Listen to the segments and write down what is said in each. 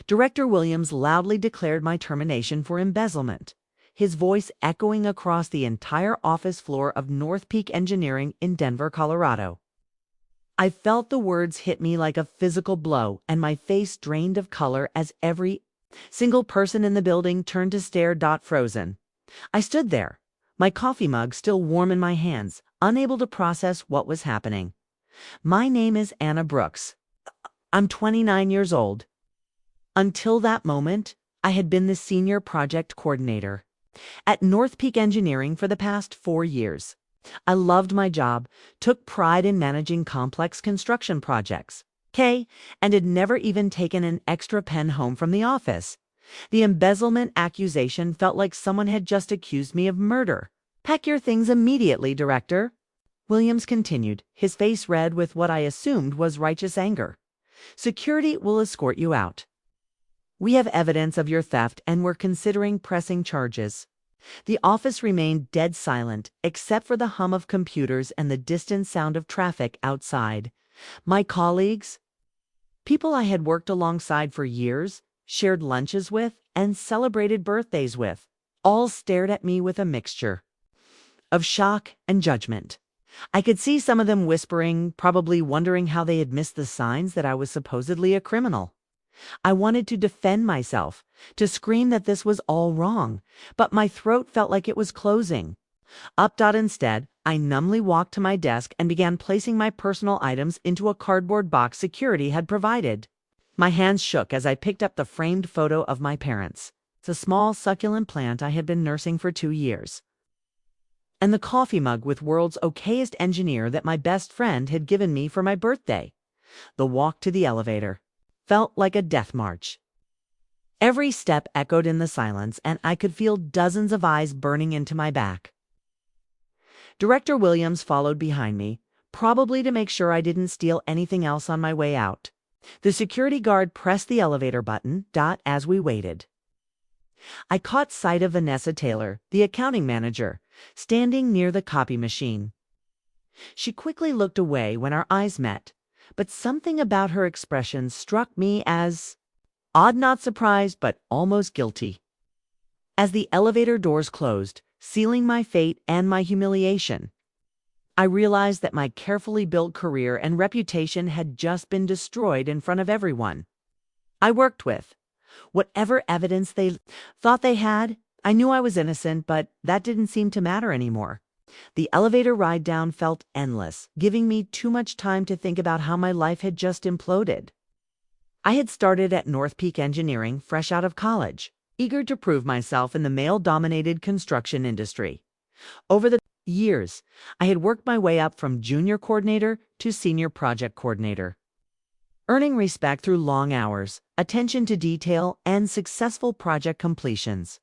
Director Williams loudly declared my termination for embezzlement, his voice echoing across the entire office floor of North Peak Engineering in Denver, Colorado. I felt the words hit me like a physical blow, and my face drained of color as every single person in the building turned to stare. Frozen. I stood there, my coffee mug still warm in my hands, unable to process what was happening. My name is Anna Brooks. I'm 29 years old. Until that moment, I had been the senior project coordinator at North Peak Engineering for the past 4 years. I loved my job, took pride in managing complex construction projects, and had never even taken an extra pen home from the office. The embezzlement accusation felt like someone had just accused me of murder. Pack your things immediately, Director. Williams continued, his face red with what I assumed was righteous anger. Security will escort you out. We have evidence of your theft and we're considering pressing charges. The office remained dead silent, except for the hum of computers and the distant sound of traffic outside. My colleagues, people I had worked alongside for years, shared lunches with, and celebrated birthdays with, all stared at me with a mixture of shock and judgment. I could see some of them whispering, probably wondering how they had missed the signs that I was supposedly a criminal. I wanted to defend myself, to scream that this was all wrong, but my throat felt like it was closing. Instead, I numbly walked to my desk and began placing my personal items into a cardboard box security had provided. My hands shook as I picked up the framed photo of my parents, the small succulent plant I had been nursing for 2 years, and the coffee mug with world's okayest engineer that my best friend had given me for my birthday. The walk to the elevator felt like a death march. Every step echoed in the silence, and I could feel dozens of eyes burning into my back. Director Williams followed behind me, probably to make sure I didn't steal anything else on my way out. The security guard pressed the elevator button, as we waited. I caught sight of Vanessa Taylor, the accounting manager, standing near the copy machine. She quickly looked away when our eyes met, but something about her expression struck me as odd, not surprised, but almost guilty. As the elevator doors closed, sealing my fate and my humiliation, I realized that my carefully built career and reputation had just been destroyed in front of everyone I worked with. Whatever evidence they thought they had, I knew I was innocent, but that didn't seem to matter anymore. The elevator ride down felt endless, giving me too much time to think about how my life had just imploded. I had started at North Peak Engineering fresh out of college, eager to prove myself in the male-dominated construction industry. Over the years, I had worked my way up from junior coordinator to senior project coordinator, earning respect through long hours, attention to detail, and successful project completions.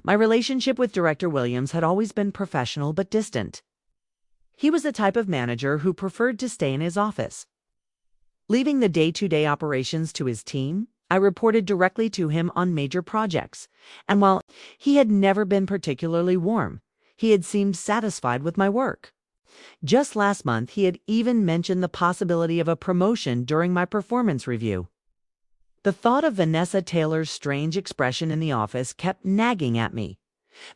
My relationship with Director Williams had always been professional but distant. He was the type of manager who preferred to stay in his office, leaving the day-to-day operations to his team. I reported directly to him on major projects, and while he had never been particularly warm, he had seemed satisfied with my work. Just last month, he had even mentioned the possibility of a promotion during my performance review. The thought of Vanessa Taylor's strange expression in the office kept nagging at me.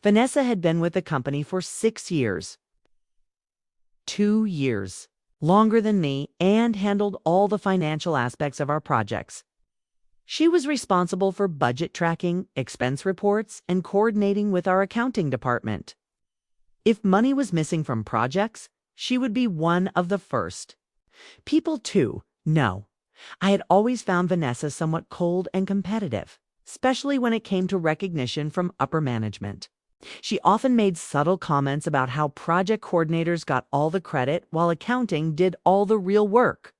Vanessa had been with the company for 6 years. 2 years. Longer than me, and handled all the financial aspects of our projects. She was responsible for budget tracking, expense reports, and coordinating with our accounting department. If money was missing from projects, she would be one of the first. People too, no. I had always found Vanessa somewhat cold and competitive, especially when it came to recognition from upper management. She often made subtle comments about how project coordinators got all the credit while accounting did all the real work.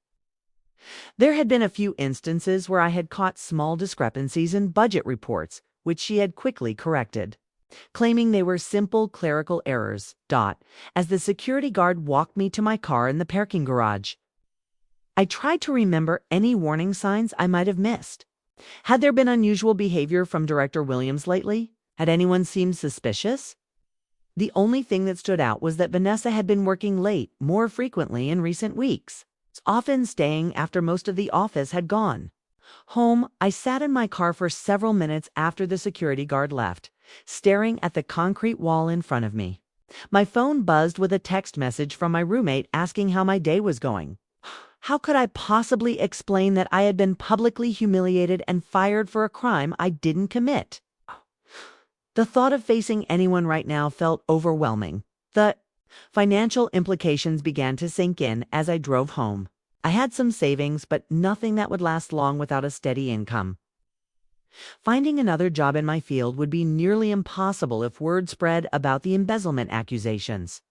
There had been a few instances where I had caught small discrepancies in budget reports, which she had quickly corrected, claiming they were simple clerical errors. As the security guard walked me to my car in the parking garage, I tried to remember any warning signs I might have missed. Had there been unusual behavior from Director Williams lately? Had anyone seemed suspicious? The only thing that stood out was that Vanessa had been working late more frequently in recent weeks, often staying after most of the office had gone. Home, I sat in my car for several minutes after the security guard left, staring at the concrete wall in front of me. My phone buzzed with a text message from my roommate asking how my day was going. How could I possibly explain that I had been publicly humiliated and fired for a crime I didn't commit? The thought of facing anyone right now felt overwhelming. The financial implications began to sink in as I drove home. I had some savings, but nothing that would last long without a steady income. Finding another job in my field would be nearly impossible if word spread about the embezzlement accusations.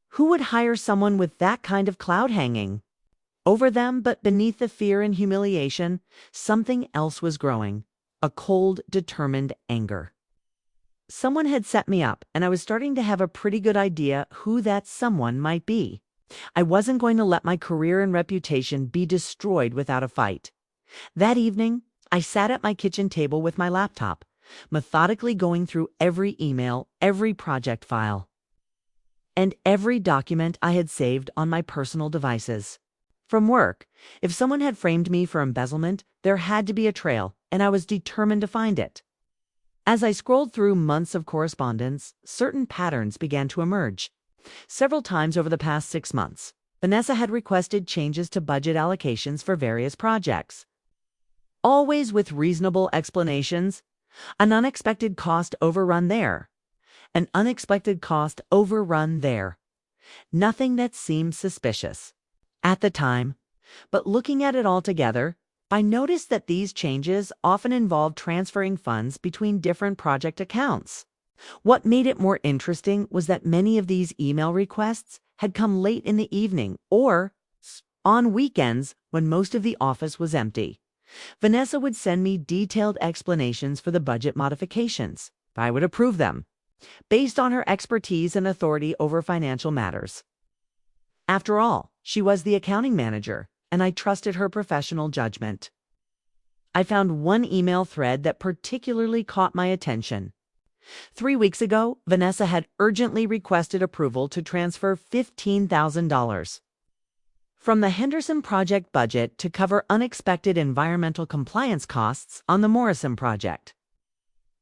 Who would hire someone with that kind of cloud hanging over them? But beneath the fear and humiliation, something else was growing, a cold, determined anger. Someone had set me up, and I was starting to have a pretty good idea who that someone might be. I wasn't going to let my career and reputation be destroyed without a fight. That evening, I sat at my kitchen table with my laptop, methodically going through every email, every project file, and every document I had saved on my personal devices. From work, if someone had framed me for embezzlement, there had to be a trail, and I was determined to find it. As I scrolled through months of correspondence, certain patterns began to emerge. Several times over the past 6 months, Vanessa had requested changes to budget allocations for various projects. Always with reasonable explanations. An unexpected cost overrun there. An unexpected cost overrun there. Nothing that seemed suspicious at the time, but looking at it all together, I noticed that these changes often involved transferring funds between different project accounts. What made it more interesting was that many of these email requests had come late in the evening or on weekends when most of the office was empty. Vanessa would send me detailed explanations for the budget modifications. I would approve them, based on her expertise and authority over financial matters. After all, she was the accounting manager, and I trusted her professional judgment. I found one email thread that particularly caught my attention. 3 weeks ago, Vanessa had urgently requested approval to transfer $15,000 from the Henderson project budget to cover unexpected environmental compliance costs on the Morrison project.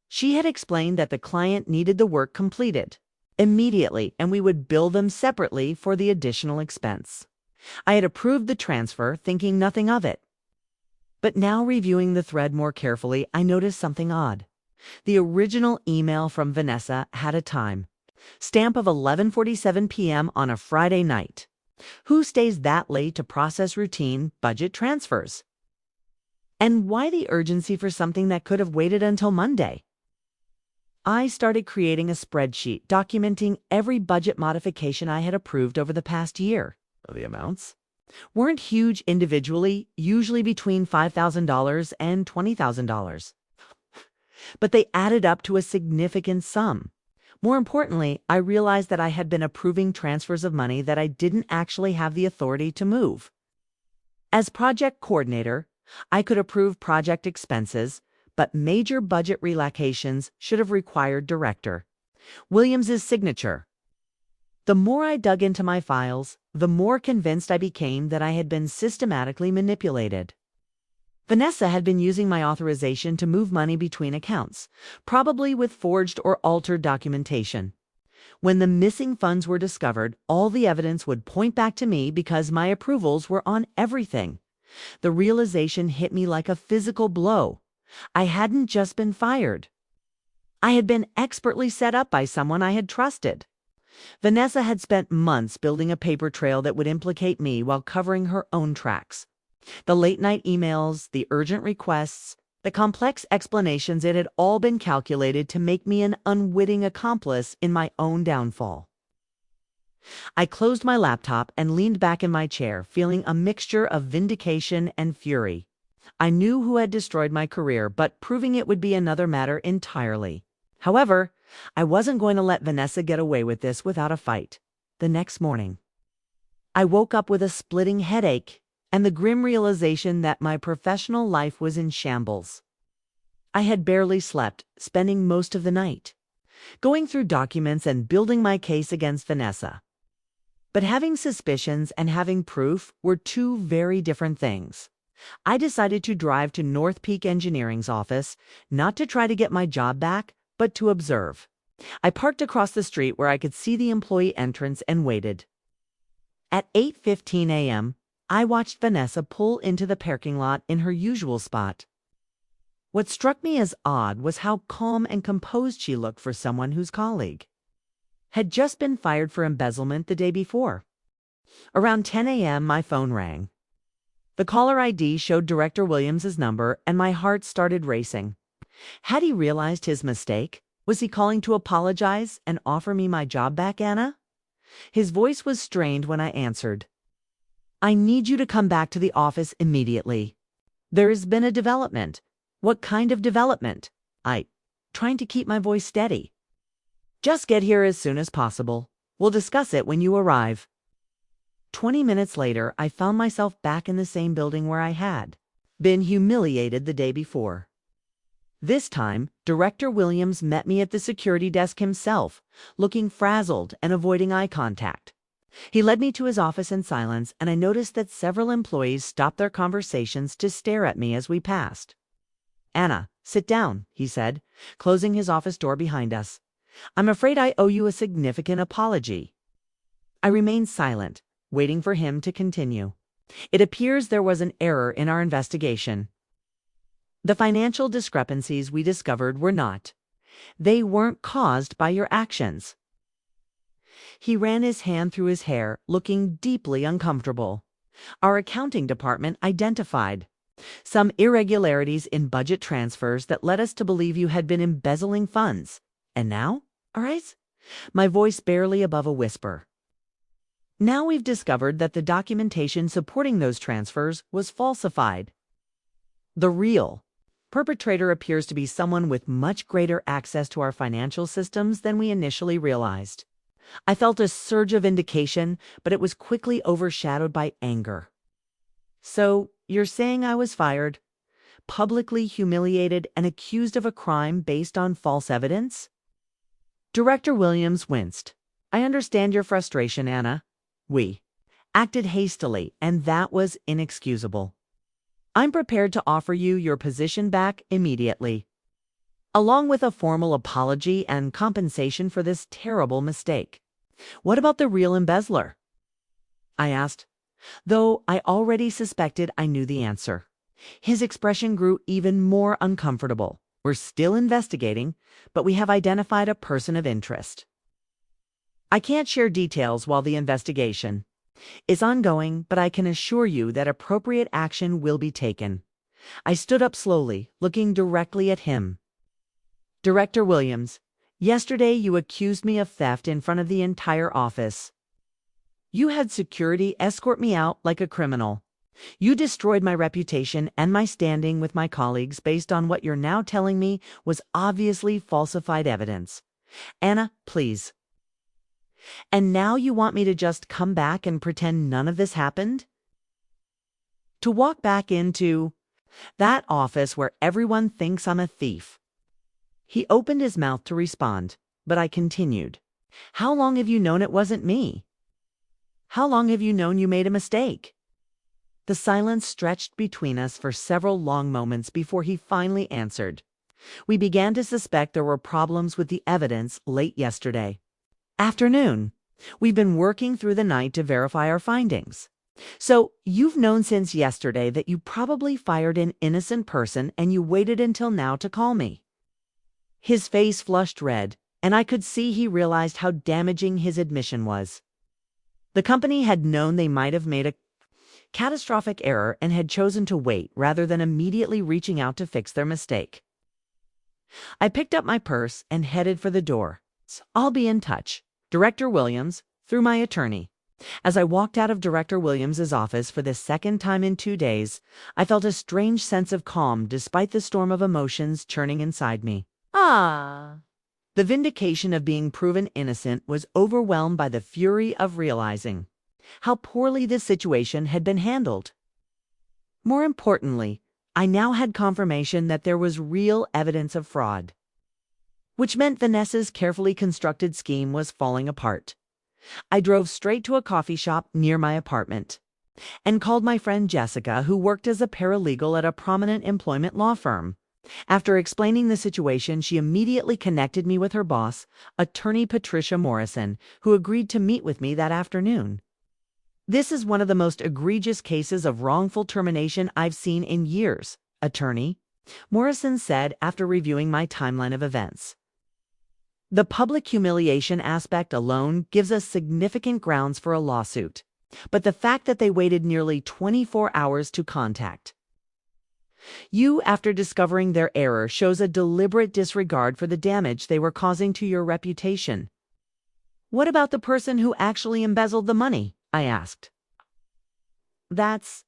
She had explained that the client needed the work completed immediately, and we would bill them separately for the additional expense. I had approved the transfer, thinking nothing of it. But now, reviewing the thread more carefully, I noticed something odd. The original email from Vanessa had a time stamp of 11:47 p.m. on a Friday night. Who stays that late to process routine budget transfers? And why the urgency for something that could have waited until Monday? I started creating a spreadsheet documenting every budget modification I had approved over the past year. The amounts weren't huge individually, usually between $5,000 and $20,000. But they added up to a significant sum. More importantly, I realized that I had been approving transfers of money that I didn't actually have the authority to move. As project coordinator, I could approve project expenses, but major budget relocations should have required Director Williams's signature. The more I dug into my files, the more convinced I became that I had been systematically manipulated. Vanessa had been using my authorization to move money between accounts, probably with forged or altered documentation. When the missing funds were discovered, all the evidence would point back to me because my approvals were on everything. The realization hit me like a physical blow. I hadn't just been fired. I had been expertly set up by someone I had trusted. Vanessa had spent months building a paper trail that would implicate me while covering her own tracks. The late-night emails, the urgent requests, the complex explanations, it had all been calculated to make me an unwitting accomplice in my own downfall. I closed my laptop and leaned back in my chair, feeling a mixture of vindication and fury. I knew who had destroyed my career, but proving it would be another matter entirely. However, I wasn't going to let Vanessa get away with this without a fight. The next morning, I woke up with a splitting headache and the grim realization that my professional life was in shambles. I had barely slept, spending most of the night going through documents and building my case against Vanessa. But having suspicions and having proof were two very different things. I decided to drive to North Peak Engineering's office, not to try to get my job back, but to observe. I parked across the street where I could see the employee entrance and waited. At 8:15 a.m., I watched Vanessa pull into the parking lot in her usual spot. What struck me as odd was how calm and composed she looked for someone whose colleague had just been fired for embezzlement the day before. Around 10 a.m., my phone rang. The caller ID showed Director Williams's number, and my heart started racing. Had he realized his mistake? Was he calling to apologize and offer me my job back, Anna? His voice was strained when I answered. I need you to come back to the office immediately. There has been a development. What kind of development? Trying to keep my voice steady. Just get here as soon as possible. We'll discuss it when you arrive. 20 minutes later, I found myself back in the same building where I had been humiliated the day before. This time, Director Williams met me at the security desk himself, looking frazzled and avoiding eye contact. He led me to his office in silence, and I noticed that several employees stopped their conversations to stare at me as we passed. Anna, sit down, he said, closing his office door behind us. I'm afraid I owe you a significant apology. I remained silent, waiting for him to continue. It appears there was an error in our investigation. The financial discrepancies we discovered were not. They weren't caused by your actions. He ran his hand through his hair, looking deeply uncomfortable. Our accounting department identified some irregularities in budget transfers that led us to believe you had been embezzling funds. And now? All right? My voice barely above a whisper. Now we've discovered that the documentation supporting those transfers was falsified. The real perpetrator appears to be someone with much greater access to our financial systems than we initially realized. I felt a surge of vindication, but it was quickly overshadowed by anger. So, you're saying I was fired, publicly humiliated, and accused of a crime based on false evidence? Director Williams winced. I understand your frustration, Anna. We acted hastily, and that was inexcusable. I'm prepared to offer you your position back immediately, along with a formal apology and compensation for this terrible mistake. What about the real embezzler? I asked, though I already suspected I knew the answer. His expression grew even more uncomfortable. We're still investigating, but we have identified a person of interest. I can't share details while the investigation is ongoing, but I can assure you that appropriate action will be taken. I stood up slowly, looking directly at him. Director Williams, yesterday you accused me of theft in front of the entire office. You had security escort me out like a criminal. You destroyed my reputation and my standing with my colleagues based on what you're now telling me was obviously falsified evidence. Anna, please. And now you want me to just come back and pretend none of this happened? To walk back into that office where everyone thinks I'm a thief. He opened his mouth to respond, but I continued. How long have you known it wasn't me? How long have you known you made a mistake? The silence stretched between us for several long moments before he finally answered. We began to suspect there were problems with the evidence late yesterday afternoon. We've been working through the night to verify our findings. So you've known since yesterday that you probably fired an innocent person, and you waited until now to call me. His face flushed red, and I could see he realized how damaging his admission was. The company had known they might have made a catastrophic error and had chosen to wait rather than immediately reaching out to fix their mistake. I picked up my purse and headed for the door. I'll be in touch. Director Williams, through my attorney. As I walked out of Director Williams's office for the second time in 2 days, I felt a strange sense of calm despite the storm of emotions churning inside me. The vindication of being proven innocent was overwhelmed by the fury of realizing how poorly this situation had been handled. More importantly, I now had confirmation that there was real evidence of fraud, which meant Vanessa's carefully constructed scheme was falling apart. I drove straight to a coffee shop near my apartment. and called my friend Jessica, who worked as a paralegal at a prominent employment law firm. After explaining the situation, she immediately connected me with her boss, attorney Patricia Morrison, who agreed to meet with me that afternoon. "This is one of the most egregious cases of wrongful termination I've seen in years, attorney," Morrison said after reviewing my timeline of events. "The public humiliation aspect alone gives us significant grounds for a lawsuit, but the fact that they waited nearly 24 hours to contact you after discovering their error shows a deliberate disregard for the damage they were causing to your reputation." "What about the person who actually embezzled the money?" I asked. "That's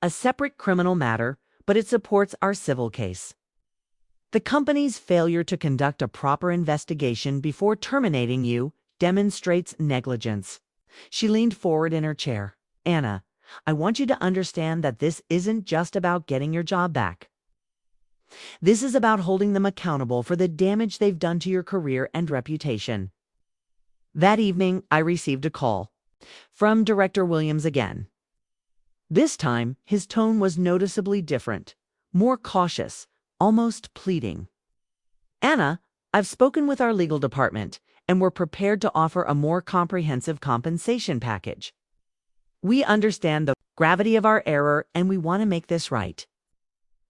a separate criminal matter, but it supports our civil case. The company's failure to conduct a proper investigation before terminating you demonstrates negligence." She leaned forward in her chair. "Anna, I want you to understand that this isn't just about getting your job back. This is about holding them accountable for the damage they've done to your career and reputation." That evening, I received a call from Director Williams again. This time, his tone was noticeably different, more cautious, almost pleading. "Anna, I've spoken with our legal department, and we're prepared to offer a more comprehensive compensation package. We understand the gravity of our error, and we want to make this right."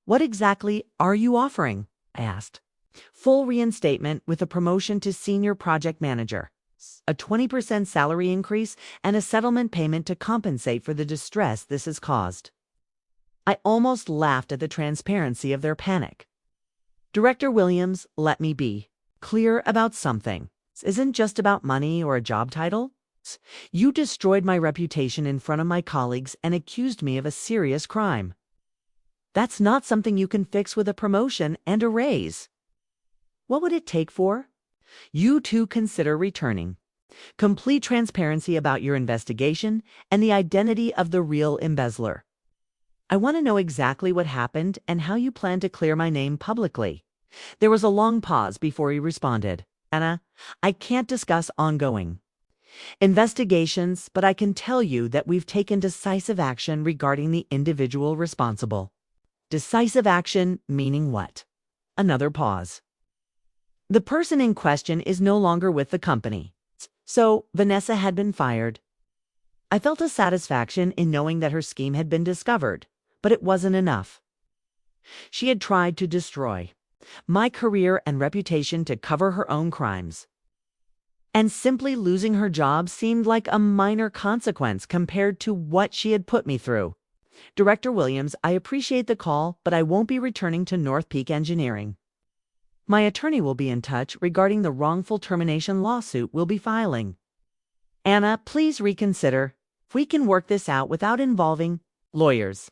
"What exactly are you offering?" I asked. "Full reinstatement with a promotion to senior project manager, a 20% salary increase, and a settlement payment to compensate for the distress this has caused." I almost laughed at the transparency of their panic. "Director Williams, let me be clear about something. This isn't just about money or a job title. You destroyed my reputation in front of my colleagues and accused me of a serious crime. That's not something you can fix with a promotion and a raise. What would it take for you to consider returning complete transparency about your investigation and the identity of the real embezzler? I want to know exactly what happened and how you plan to clear my name publicly." There was a long pause before he responded. "Anna, I can't discuss ongoing investigations, but I can tell you that we've taken decisive action regarding the individual responsible." "Decisive action meaning what?" Another pause. "The person in question is no longer with the company. So Vanessa had been fired." I felt a satisfaction in knowing that her scheme had been discovered, but it wasn't enough. She had tried to destroy my career and reputation to cover her own crimes. And simply losing her job seemed like a minor consequence compared to what she had put me through. "Director Williams, I appreciate the call, but I won't be returning to North Peak Engineering. My attorney will be in touch regarding the wrongful termination lawsuit we'll be filing. Anna, please reconsider. We can work this out without involving lawyers.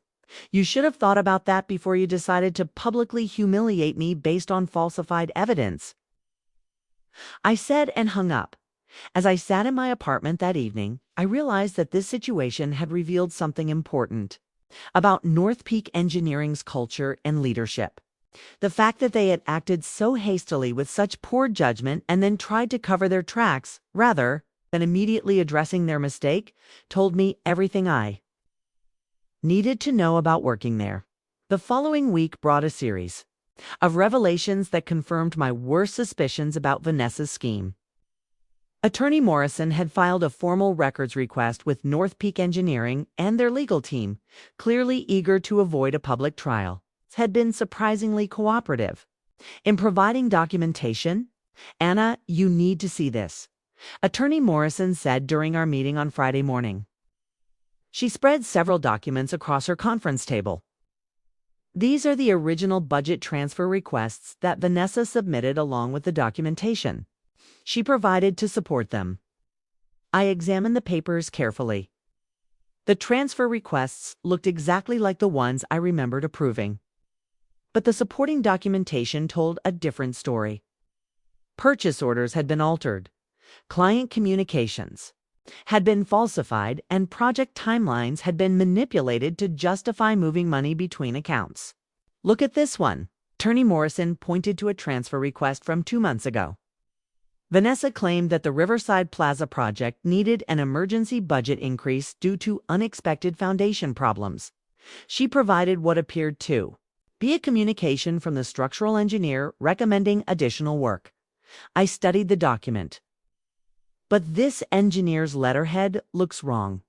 You should have thought about that before you decided to publicly humiliate me based on falsified evidence." I said and hung up. As I sat in my apartment that evening, I realized that this situation had revealed something important about North Peak Engineering's culture and leadership. The fact that they had acted so hastily with such poor judgment and then tried to cover their tracks rather than immediately addressing their mistake told me everything I needed to know about working there. The following week brought a series of revelations that confirmed my worst suspicions about Vanessa's scheme. Attorney Morrison had filed a formal records request with North Peak Engineering, and their legal team, clearly eager to avoid a public trial, had been surprisingly cooperative in providing documentation. "Anna, you need to see this," Attorney Morrison said during our meeting on Friday morning. She spread several documents across her conference table. "These are the original budget transfer requests that Vanessa submitted along with the documentation she provided to support them." I examined the papers carefully. The transfer requests looked exactly like the ones I remembered approving. But the supporting documentation told a different story. Purchase orders had been altered, client communications had been falsified, and project timelines had been manipulated to justify moving money between accounts. "Look at this one." Attorney Morrison pointed to a transfer request from 2 months ago. Vanessa claimed that the Riverside Plaza project needed an emergency budget increase due to unexpected foundation problems. She provided what appeared to be a communication from the structural engineer recommending additional work. I studied the document. But this engineer's letterhead looks wrong.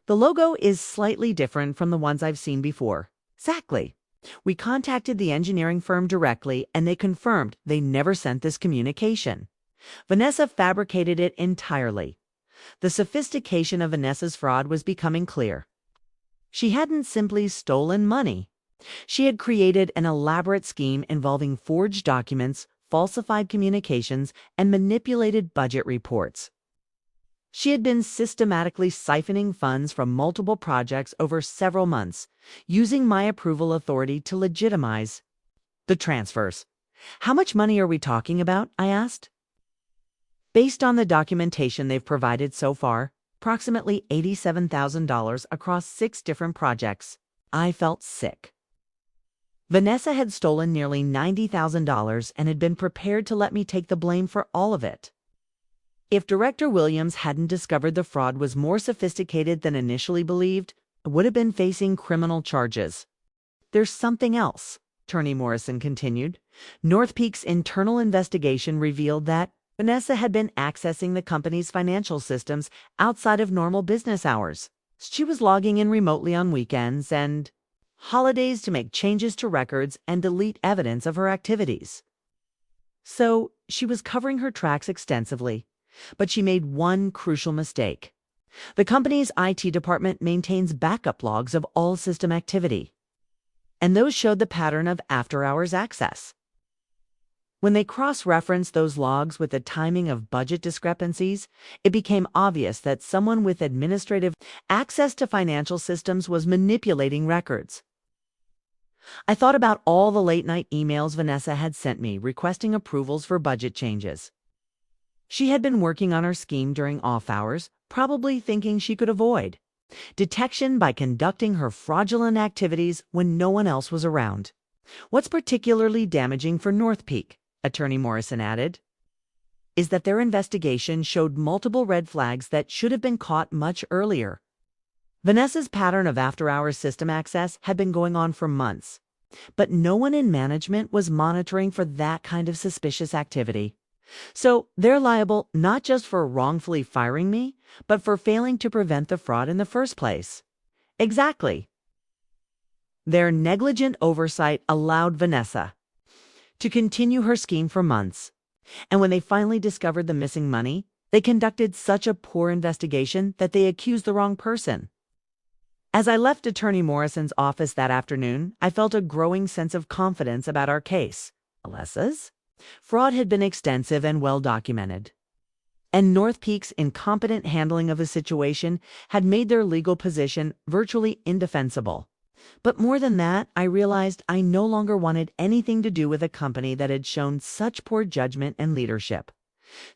The logo is slightly different from the ones I've seen before. Exactly. We contacted the engineering firm directly and they confirmed they never sent this communication. Vanessa fabricated it entirely. The sophistication of Vanessa's fraud was becoming clear. She hadn't simply stolen money. She had created an elaborate scheme involving forged documents, falsified communications, and manipulated budget reports. She had been systematically siphoning funds from multiple projects over several months, using my approval authority to legitimize the transfers. How much money are we talking about? I asked. Based on the documentation they've provided so far, approximately $87,000 across 6 different projects. I felt sick. Vanessa had stolen nearly $90,000 and had been prepared to let me take the blame for all of it. If Director Williams hadn't discovered the fraud was more sophisticated than initially believed, I would have been facing criminal charges. There's something else, Attorney Morrison continued. North Peak's internal investigation revealed that Vanessa had been accessing the company's financial systems outside of normal business hours. She was logging in remotely on weekends and holidays to make changes to records and delete evidence of her activities. So she was covering her tracks extensively, but she made one crucial mistake. The company's IT department maintains backup logs of all system activity, and those showed the pattern of after-hours access. When they cross-referenced those logs with the timing of budget discrepancies, it became obvious that someone with administrative access to financial systems was manipulating records. I thought about all the late-night emails Vanessa had sent me requesting approvals for budget changes. She had been working on her scheme during off hours, probably thinking she could avoid detection by conducting her fraudulent activities when no one else was around. What's particularly damaging for North Peak, Attorney Morrison added, is that their investigation showed multiple red flags that should have been caught much earlier. Vanessa's pattern of after-hours system access had been going on for months, but no one in management was monitoring for that kind of suspicious activity. So they're liable not just for wrongfully firing me, but for failing to prevent the fraud in the first place. Exactly. Their negligent oversight allowed Vanessa to continue her scheme for months. And when they finally discovered the missing money, they conducted such a poor investigation that they accused the wrong person. As I left Attorney Morrison's office that afternoon, I felt a growing sense of confidence about our case. Alessa's fraud had been extensive and well documented, and North Peak's incompetent handling of the situation had made their legal position virtually indefensible. But more than that, I realized I no longer wanted anything to do with a company that had shown such poor judgment and leadership.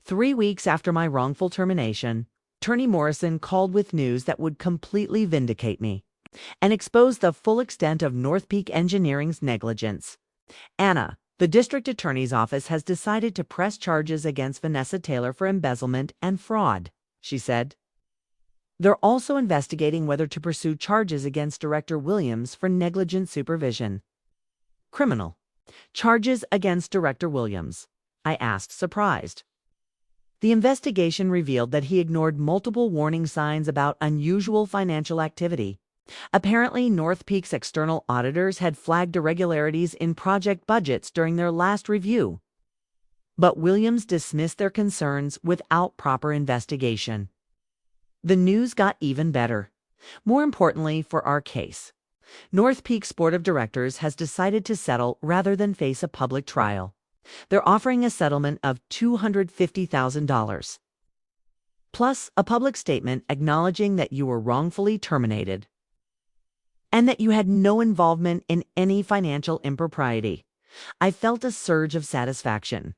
3 weeks after my wrongful termination, Attorney Morrison called with news that would completely vindicate me and expose the full extent of North Peak Engineering's negligence. Anna, the district attorney's office has decided to press charges against Vanessa Taylor for embezzlement and fraud, she said. They're also investigating whether to pursue charges against Director Williams for negligent supervision. Criminal charges against Director Williams, I asked, surprised. The investigation revealed that he ignored multiple warning signs about unusual financial activity. Apparently, North Peak's external auditors had flagged irregularities in project budgets during their last review. But Williams dismissed their concerns without proper investigation. The news got even better. More importantly for our case, North Peak's board of directors has decided to settle rather than face a public trial. They're offering a settlement of $250,000, plus a public statement acknowledging that you were wrongfully terminated and that you had no involvement in any financial impropriety. I felt a surge of satisfaction.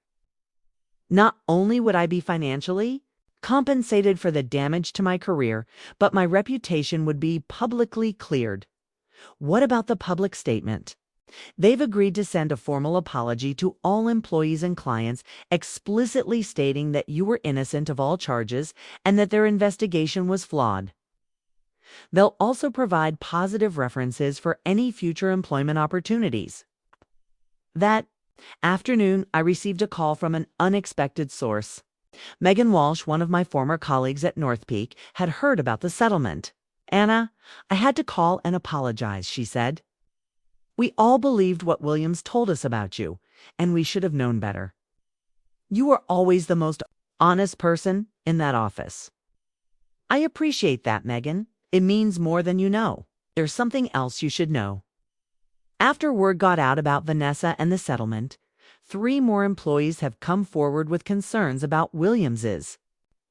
Not only would I be financially compensated for the damage to my career, but my reputation would be publicly cleared. What about the public statement? They've agreed to send a formal apology to all employees and clients, explicitly stating that you were innocent of all charges and that their investigation was flawed. They'll also provide positive references for any future employment opportunities. That afternoon, I received a call from an unexpected source. Megan Walsh, one of my former colleagues at North Peak, had heard about the settlement. "Anna, I had to call and apologize," she said. "We all believed what Williams told us about you, and we should have known better. You were always the most honest person in that office." "I appreciate that, Megan. It means more than you know. There's something else you should know." After word got out about Vanessa and the settlement, 3 more employees have come forward with concerns about Williams's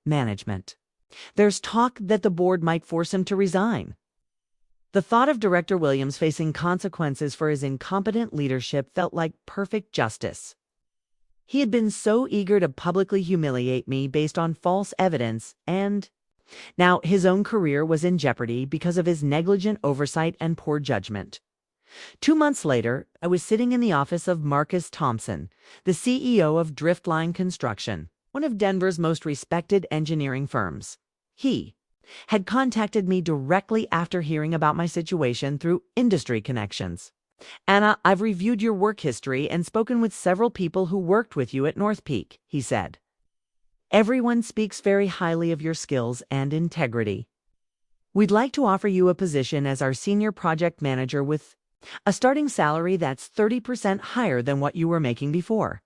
management. There's talk that the board might force him to resign. The thought of Director Williams facing consequences for his incompetent leadership felt like perfect justice. He had been so eager to publicly humiliate me based on false evidence, and now his own career was in jeopardy because of his negligent oversight and poor judgment. 2 months later, I was sitting in the office of Marcus Thompson, the CEO of Driftline Construction, one of Denver's most respected engineering firms. He had contacted me directly after hearing about my situation through industry connections. "Anna, I've reviewed your work history and spoken with several people who worked with you at North Peak," he said. "Everyone speaks very highly of your skills and integrity. We'd like to offer you a position as our senior project manager with a starting salary that's 30% higher than what you were making before."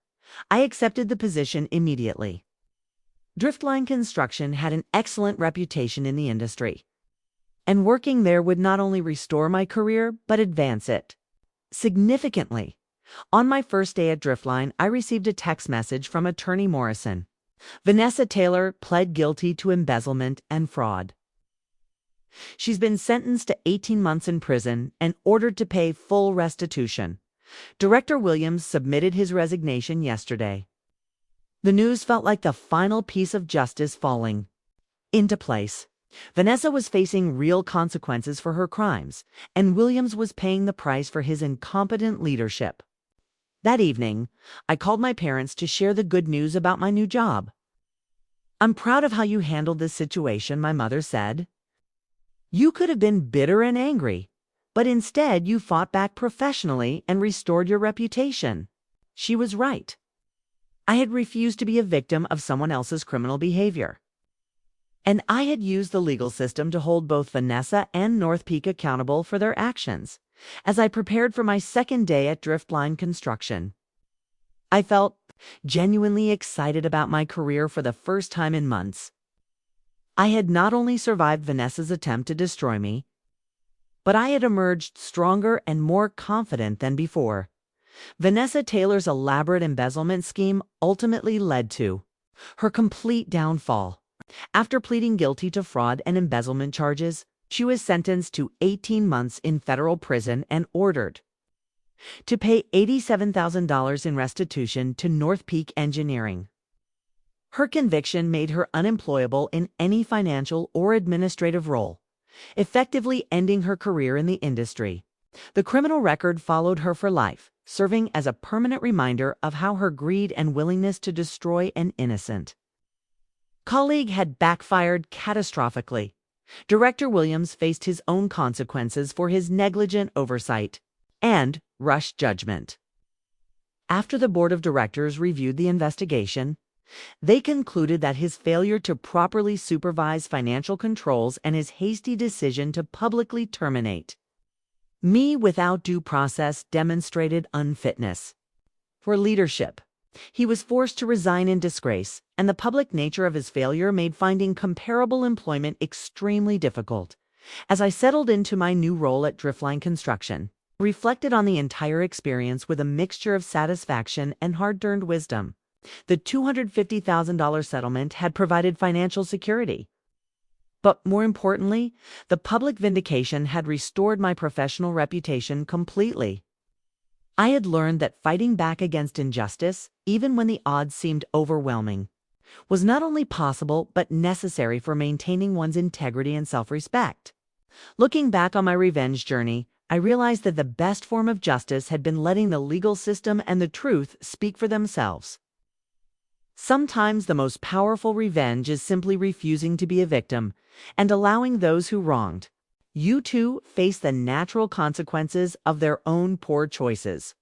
I accepted the position immediately. Driftline Construction had an excellent reputation in the industry, and working there would not only restore my career, but advance it significantly. On my first day at Driftline, I received a text message from Attorney Morrison. Vanessa Taylor pled guilty to embezzlement and fraud. She's been sentenced to 18 months in prison and ordered to pay full restitution. Director Williams submitted his resignation yesterday. The news felt like the final piece of justice falling into place. Vanessa was facing real consequences for her crimes, and Williams was paying the price for his incompetent leadership. That evening, I called my parents to share the good news about my new job. "I'm proud of how you handled this situation," my mother said. "You could have been bitter and angry, but instead you fought back professionally and restored your reputation." She was right. I had refused to be a victim of someone else's criminal behavior, and I had used the legal system to hold both Vanessa and North Peak accountable for their actions. As I prepared for my second day at Driftline Construction, I felt genuinely excited about my career for the first time in months. I had not only survived Vanessa's attempt to destroy me, but I had emerged stronger and more confident than before. Vanessa Taylor's elaborate embezzlement scheme ultimately led to her complete downfall. After pleading guilty to fraud and embezzlement charges, she was sentenced to 18 months in federal prison and ordered to pay $87,000 in restitution to North Peak Engineering. Her conviction made her unemployable in any financial or administrative role, effectively ending her career in the industry. The criminal record followed her for life, serving as a permanent reminder of how her greed and willingness to destroy an innocent colleague had backfired catastrophically. Director Williams faced his own consequences for his negligent oversight and rushed judgment. After the board of directors reviewed the investigation, they concluded that his failure to properly supervise financial controls and his hasty decision to publicly terminate me without due process demonstrated unfitness for leadership. He was forced to resign in disgrace, and the public nature of his failure made finding comparable employment extremely difficult. As I settled into my new role at Driftline Construction, I reflected on the entire experience with a mixture of satisfaction and hard-earned wisdom. The $250,000 settlement had provided financial security, but more importantly, the public vindication had restored my professional reputation completely. I had learned that fighting back against injustice, even when the odds seemed overwhelming, was not only possible but necessary for maintaining one's integrity and self-respect. Looking back on my revenge journey, I realized that the best form of justice had been letting the legal system and the truth speak for themselves. Sometimes the most powerful revenge is simply refusing to be a victim and allowing those who wronged you to face the natural consequences of their own poor choices.